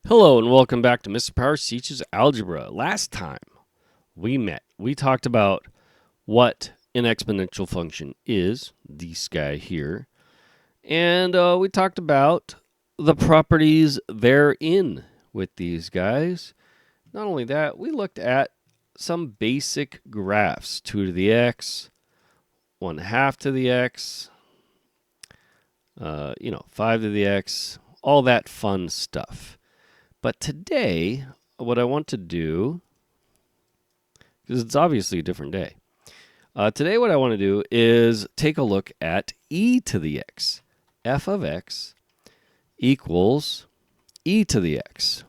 Hello and welcome back to Mr. Power Teaches Algebra. Last time we met, we talked about what an exponential function is, this guy here, and we talked about the properties therein with these guys. Not only that, we looked at some basic graphs: 2 to the x, 1 half to the x, 5 to the x, all that fun stuff. But today, what I want to do, because it's obviously a different day, today what I want to do is take a look at e to the x. F of x equals e to the x.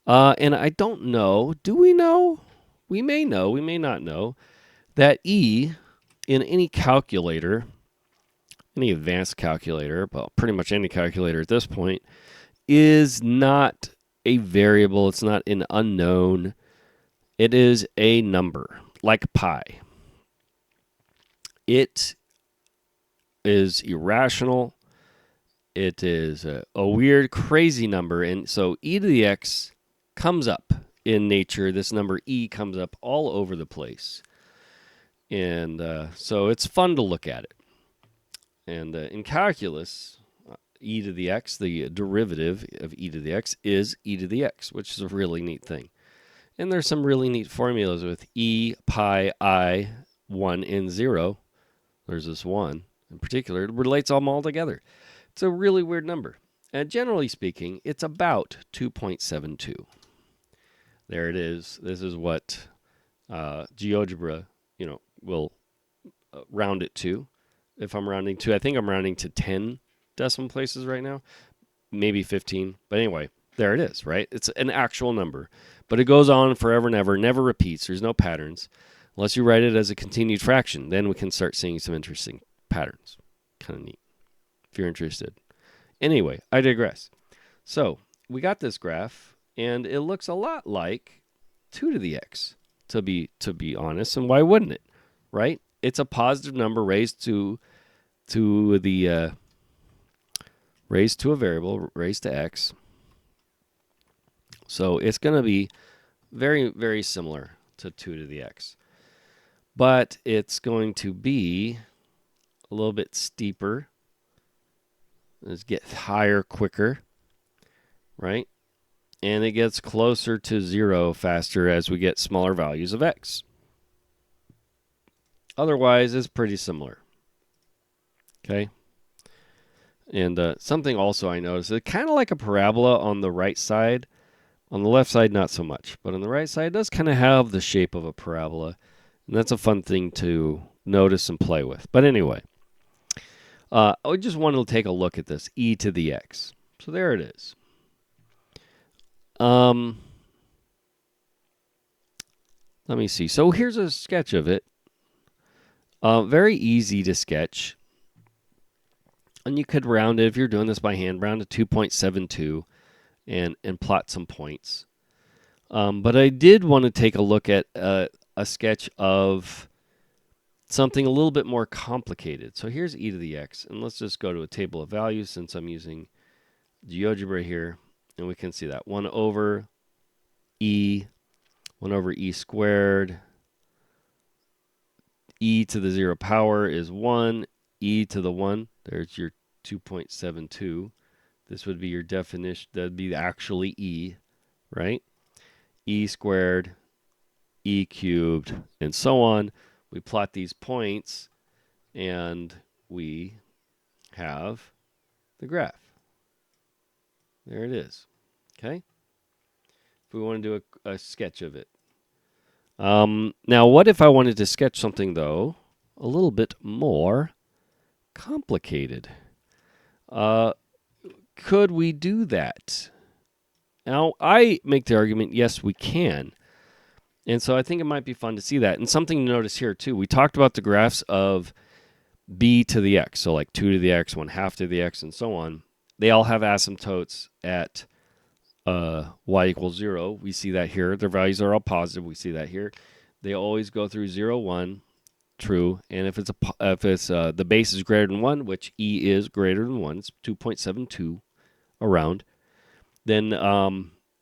And I don't know, do we know? We may know, we may not know, that e in any calculator, any advanced calculator, well, pretty much any calculator at this point, is not a variable. It's not an unknown. It is a number, like pi. It is irrational. It is a weird, crazy number. And so e to the x comes up in nature. This number e comes up all over the place. And so it's fun to look at it. And in calculus, e to the x, the derivative of e to the x, is e to the x, which is a really neat thing. And there's some really neat formulas with e, pi, I, 1, and 0. There's this 1 in particular. It relates them all together. It's a really weird number. And generally speaking, it's about 2.72. There it is. This is what GeoGebra, will round it to. If I'm rounding to, I think I'm rounding to 10 decimal places right now, maybe 15. But anyway, there it is, right? It's an actual number, but it goes on forever and ever, never repeats. There's no patterns. Unless you write it as a continued fraction, then we can start seeing some interesting patterns. Kind of neat, if you're interested. Anyway, I digress. So we got this graph, and it looks a lot like 2 to the x, to be honest. And why wouldn't it, right? It's a positive number raised to the raised to a variable, raised to x. So it's going to be very, very similar to 2 to the x. But it's going to be a little bit steeper. Let's get higher quicker, right? And it gets closer to 0 faster as we get smaller values of x. Otherwise, it's pretty similar. Okay? And something also I noticed, it's kind of like a parabola on the right side. On the left side, not so much. But on the right side, it does kind of have the shape of a parabola. And that's a fun thing to notice and play with. But anyway, I just wanted to take a look at this, e to the x. So there it is. Let me see. So here's a sketch of it. Very easy to sketch. And you could round it, if you're doing this by hand, round to 2.72 and plot some points. But I did want to take a look at a sketch of something a little bit more complicated. So here's e to the x, and let's just go to a table of values since I'm using GeoGebra here, and we can see that 1 over e squared, e to the 0 power is 1, e to the 1, there's your 2.72. This would be your definition, that would be actually e, right? E squared, e cubed, and so on. We plot these points, and we have the graph. There it is. Okay? If we want to do a sketch of it. Now, what if I wanted to sketch something, though, a little bit more complicated? Could we do that? Now, I make the argument, yes, we can. And so I think it might be fun to see that. And something to notice here, too. We talked about the graphs of b to the x. So like 2 to the x, 1 half to the x, and so on. They all have asymptotes at y equals 0. We see that here. Their values are all positive. We see that here. They always go through 0, 1, true. And if the base is greater than 1, which e is greater than 1, it's 2.72 around, then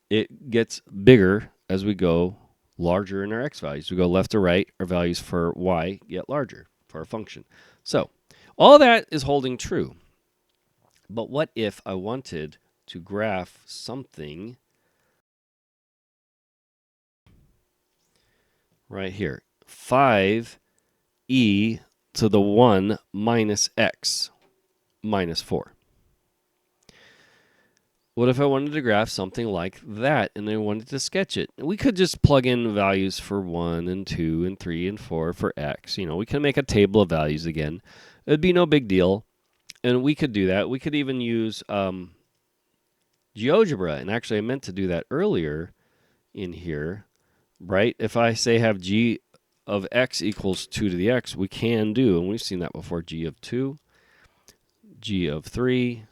it gets bigger as we go larger in our x values. We go left to right, our values for y get larger for our function. So all that is holding true. But what if I wanted to graph something right here? 5e to the 1 minus x minus 4. What if I wanted to graph something like that and I wanted to sketch it? We could just plug in values for 1 and 2 and 3 and 4 for x. You know, we can make a table of values again. It'd be no big deal. And we could do that. We could even use GeoGebra. And actually, I meant to do that earlier in here, right? If I say have g of x equals 2 to the x, we can do, and we've seen that before, g of 2, g of 3,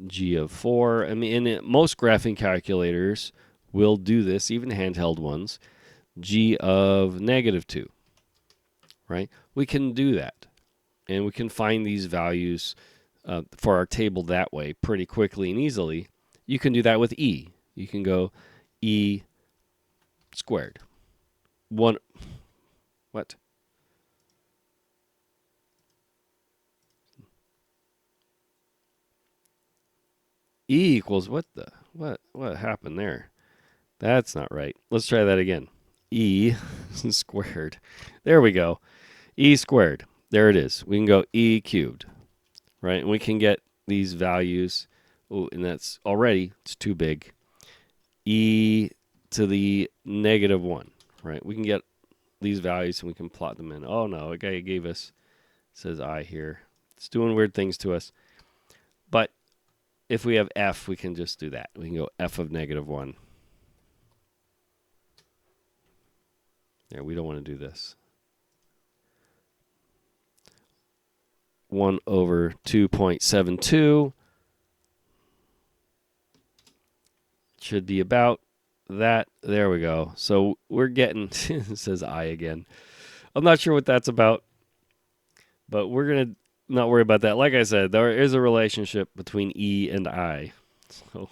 g of 4. I mean, most graphing calculators will do this, even handheld ones. G of negative 2, right? We can do that, and we can find these values for our table that way pretty quickly and easily. You can do that with e. You can go e squared. What? E equals what happened there? That's not right. Let's try that again. E squared. There we go. E squared. There it is. We can go e cubed, right? And we can get these values. Oh, and that's already, it's too big. E to the negative 1, right? We can get these values and we can plot them in. Oh no, a guy gave us, says I here. It's doing weird things to us. But if we have f, we can just do that. We can go f of negative 1. Yeah, we don't want to do this. 1 over 2.72 should be about that. There we go. So we're getting, it says I again. I'm not sure what that's about, but we're going to not worry about that. Like I said, there is a relationship between E and I. So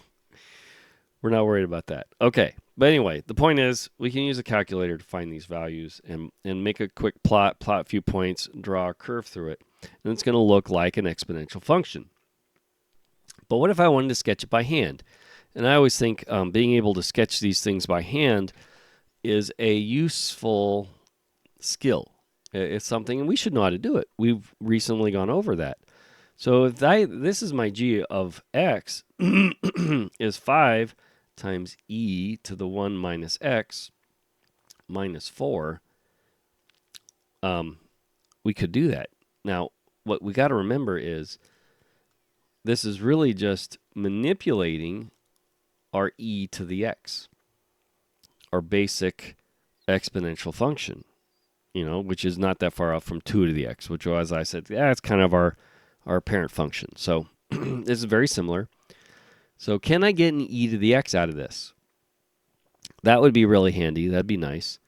we're not worried about that. Okay. But anyway, the point is we can use a calculator to find these values and make a quick plot a few points, draw a curve through it, and it's going to look like an exponential function. But what if I wanted to sketch it by hand? And I always think being able to sketch these things by hand is a useful skill. It's something, and we should know how to do it. We've recently gone over that. So if this is my g of x is 5 times e to the 1 minus x minus 4, we could do that. Now, what we got to remember is this is really just manipulating our e to the x, our basic exponential function, which is not that far off from 2 to the x, which, as I said, it's kind of our parent function. So this is very similar. So can I get an e to the x out of this? That would be really handy. That'd be nice.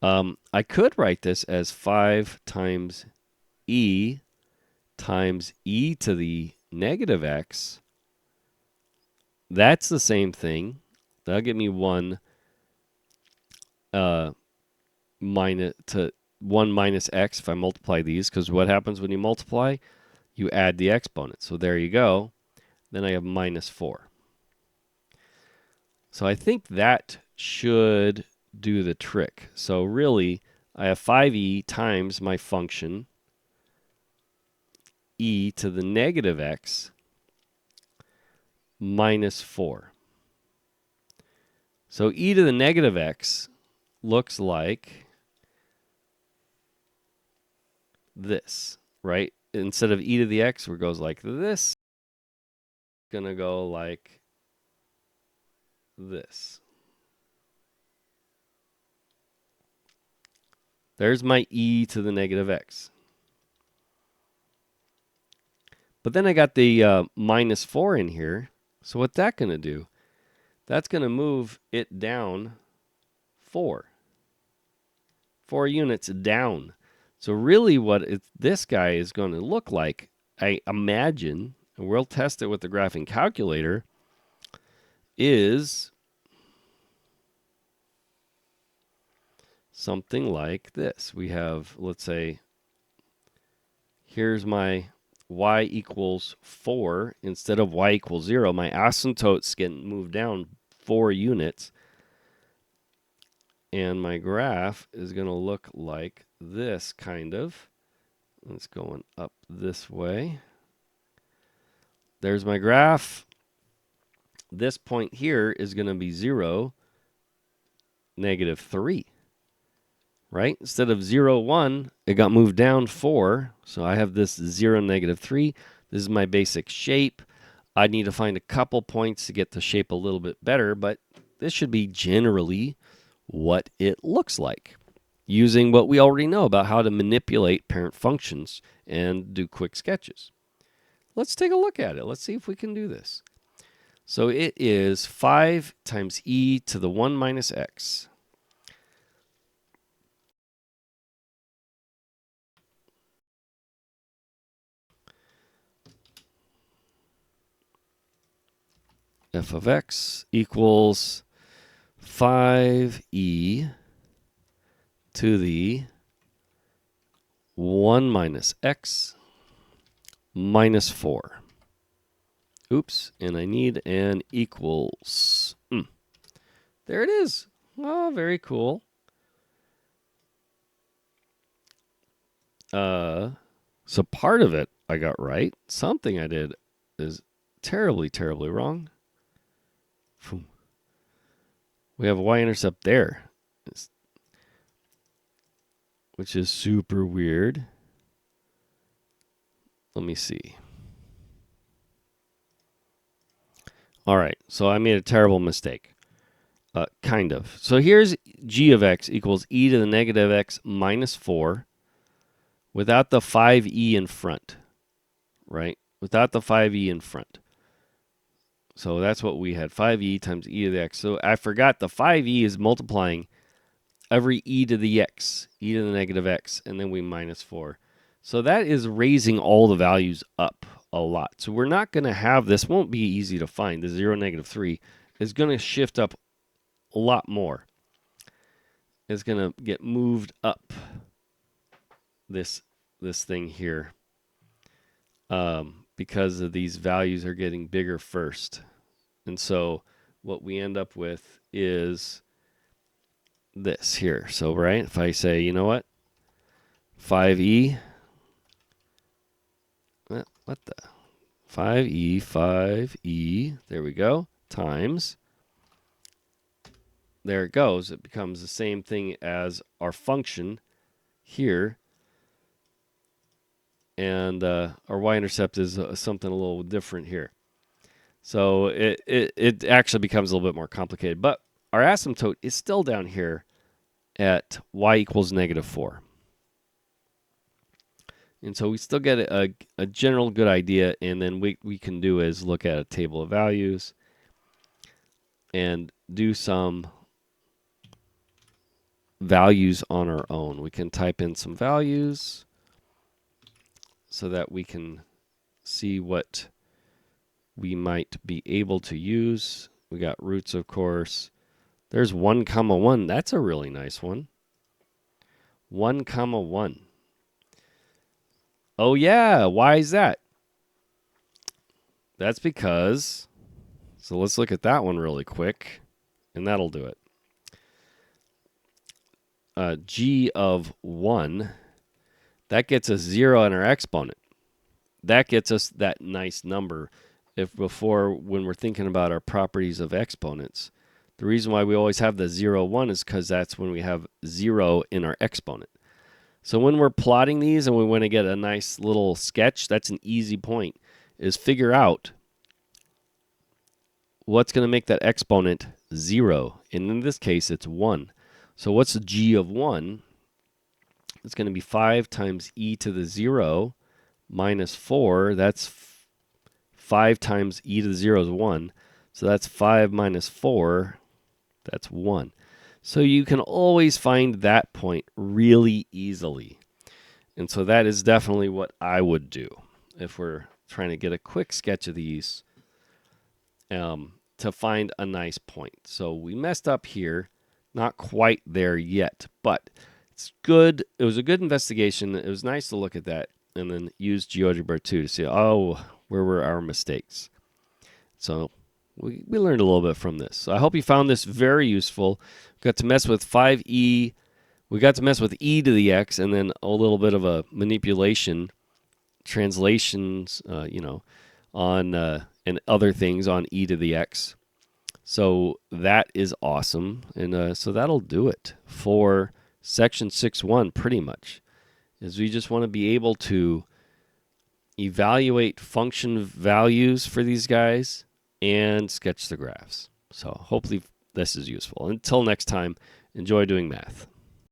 I could write this as 5 times e to the negative x. That's the same thing. That'll give me 1 minus x if I multiply these, because what happens when you multiply? You add the exponent. So there you go. Then I have minus 4. So I think that should do the trick. So really, I have 5e times my function e to the negative x minus 4. So e to the negative x looks like this, right? Instead of e to the x, where it goes like this, it's going to go like this. There's my e to the negative x. But then I got the minus 4 in here. So what's that going to do? That's going to move it down 4 units down. So really what this guy is going to look like, I imagine, and we'll test it with the graphing calculator, is something like this. We have, let's say, here's my y equals 4. Instead of y equals 0, my asymptote's getting moved down 4 units. And my graph is going to look like this, kind of. It's going up this way. There's my graph. This point here is going to be 0, -3. Right? Instead of 0, 1, it got moved down 4. So I have this 0, -3. This is my basic shape. I need to find a couple points to get the shape a little bit better, but this should be generally what it looks like, using what we already know about how to manipulate parent functions and do quick sketches. Let's take a look at it. Let's see if we can do this. So it is 5 times e to the 1 minus x. F of x equals 5e to the 1 minus x minus 4. Oops, and I need an equals. There it is. Oh, very cool. So part of it I got right. Something I did is terribly, terribly wrong. We have a y-intercept there, which is super weird. Let me see. All right, so I made a terrible mistake. Kind of. So here's g of x equals e to the negative x minus 4 without the 5e in front, right? Without the 5e in front. So that's what we had, 5e times e to the x. So I forgot the 5e is multiplying every e to the x, e to the negative x, and then we minus 4. So that is raising all the values up a lot. So we're not going to have, this won't be easy to find. The 0, -3 is going to shift up a lot more. It's going to get moved up this thing here because of these values are getting bigger first. And so what we end up with is this here. So, right, if I say, you know what, 5e, what the, 5e, there we go, times, there it goes. It becomes the same thing as our function here. And our y-intercept is something a little different here. So it actually becomes a little bit more complicated. But our asymptote is still down here at y equals -4. And so we still get a general good idea. And then we can do is look at a table of values and do some values on our own. We can type in some values so that we can see what we might be able to use. We got roots, of course. There's 1, 1. That's a really nice one. 1, 1. Oh, yeah. Why is that? That's because, so let's look at that one really quick, and that'll do it. G of 1, that gets us 0 in our exponent. That gets us that nice number. If before, when we're thinking about our properties of exponents, the reason why we always have the 0, 1 is because that's when we have 0 in our exponent. So when we're plotting these and we want to get a nice little sketch, that's an easy point, is figure out what's going to make that exponent 0. And in this case, it's 1. So what's the g of 1? It's going to be 5 times e to the 0 minus 4. That's 5 times e to the 0 is 1. So that's 5 minus 4. That's 1. So you can always find that point really easily. And so that is definitely what I would do if we're trying to get a quick sketch of these to find a nice point. So we messed up here. Not quite there yet, but it's good. It was a good investigation. It was nice to look at that and then use GeoGebra 2 to see, oh, where were our mistakes? So we learned a little bit from this. So I hope you found this very useful. We got to mess with 5e. We got to mess with e to the x and then a little bit of a manipulation, translations, on and other things on e to the x. So that is awesome. And so that'll do it for section 6.1 pretty much. Is we just want to be able to evaluate function values for these guys and sketch the graphs. So hopefully this is useful. Until next time, enjoy doing math.